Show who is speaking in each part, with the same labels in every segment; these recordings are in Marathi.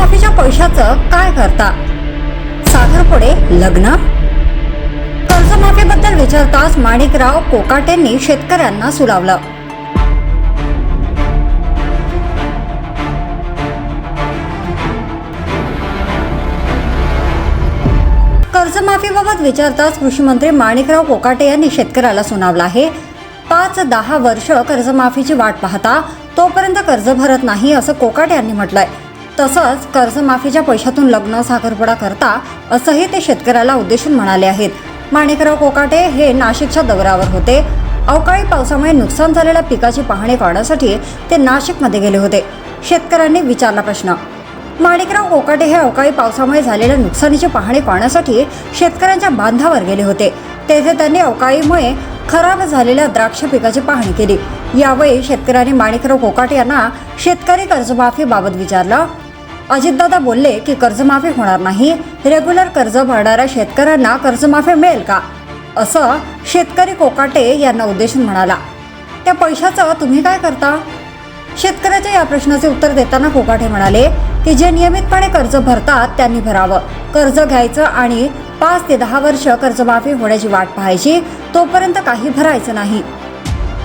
Speaker 1: कर्जमाफीच्या पैशाचं काय करता? साखरपुडे लग्न? कर्जमाफीबद्दल विचारताच माणिकराव कोकाटेंनी शेतकऱ्यांना सुलावलं. कर्जमाफीबाबत विचारताच कृषी मंत्री माणिकराव कोकाटे यांनी शेतकऱ्याला सुनावलं आहे. 5-10 वर्ष कर्जमाफीची वाट पाहता तोपर्यंत कर्ज भरत नाही असं कोकाटे यांनी म्हटलंय. तसंच कर्जमाफीच्या पैशातून लग्न साखरपुडा करता असंही ते शेतकऱ्याला उद्देशून म्हणाले आहेत. माणिकराव कोकाटे हे नाशिकच्या दौऱ्यावर होते. अवकाळी पावसामुळे नुकसान झालेल्या पिकाची पाहणी करण्यासाठी ते नाशिकमध्ये गेले होते. शेतकऱ्यांनी विचारला प्रश्न. माणिकराव कोकाटे हे अवकाळी पावसामुळे झालेल्या नुकसानीची पाहणी करण्यासाठी शेतकऱ्यांच्या बांधावर गेले होते. तेथे त्यांनी अवकाळीमुळे खराब झालेल्या द्राक्ष पिकाची पाहणी केली. यावेळी शेतकऱ्यांनी माणिकराव कोकाटे यांना शेतकरी कर्जमाफीबाबत विचारलं. अजितदादा बोलले की कर्जमाफी होणार नाही. रेग्युलर कर्ज भरणाऱ्या शेतकऱ्यांना कर्जमाफी मिळेल का, असं शेतकरी कोकाटे यांना उद्देशून म्हणाला. त्या पैशाचं तुम्ही काय करता? शेतकऱ्याच्या या प्रश्नाचे उत्तर देताना कोकाटे म्हणाले की जे नियमितपणे कर्ज भरतात त्यांनी भरावं. कर्ज घ्यायचं आणि 5 ते 10 वर्ष कर्जमाफी होण्याची वाट पाहायची, तोपर्यंत काही भरायचं नाही.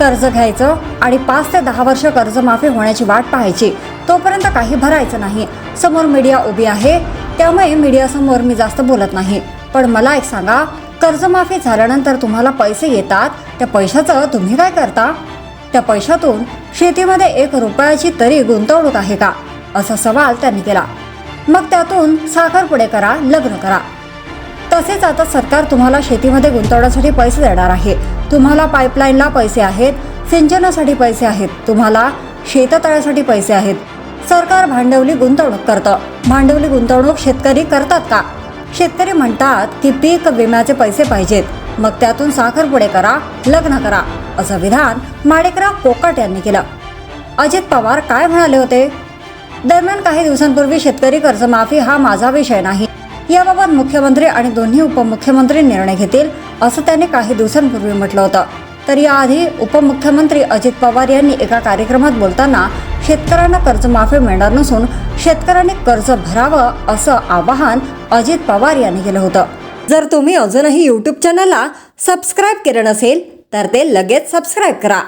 Speaker 1: कर्ज घ्यायचं आणि 5 ते 10 वर्ष कर्जमाफी होण्याची वाट पाहायची, तोपर्यंत काही भरायचं नाही. समोर मीडिया उभी आहे, त्यामुळे मीडियासमोर मी जास्त बोलत नाही. पण मला एक सांगा, कर्जमाफी झाल्यानंतर तुम्हाला पैसे येतात, त्या पैशाचं तुम्ही काय करता? त्या पैशातून शेतीमध्ये 1 रुपयाची तरी गुंतवणूक आहे का, असा सवाल त्यांनी केला. मग त्यातून साखरपुडे करा, लग्न करा. तसेच आता सरकार तुम्हाला शेतीमध्ये गुंतवण्यासाठी पैसे देणार आहे. तुम्हाला पाईपलाईनला पैसे आहेत, सिंचनासाठी पैसे आहेत, तुम्हाला शेततळ्यासाठी पैसे आहेत. सरकार भांडवली गुंतवणूक करतं. भांडवली गुंतवणूक शेतकरी करतात का? शेतकरी म्हणतात की पीक विम्याचे पैसे पाहिजेत, मग त्यातून साखरपुडे करा, लग्न करा, असं विधान माणिकराव कोकाटे यांनी केलं. अजित पवार काय म्हणाले होते? दरम्यान काही दिवसांपूर्वी शेतकरी कर्जमाफी हा माझा विषय नाही, याबाबत मुख्यमंत्री आणि दोन्ही उपमुख्यमंत्री निर्णय घेतील, असं त्यांनी काही दिवसांपूर्वी म्हटलं होतं. तर याआधी उपमुख्यमंत्री अजित पवार यांनी एका कार्यक्रमात बोलताना शेतकऱ्यांना कर्जमाफी मिळणार नसून शेतकऱ्यांनी कर्ज भरावं असं आवाहन अजित पवार यांनी केलं होतं. जर तुम्ही अजूनही YouTube चॅनलला सबस्क्राईब केलं नसेल तर ते लगेच सबस्क्राईब करा.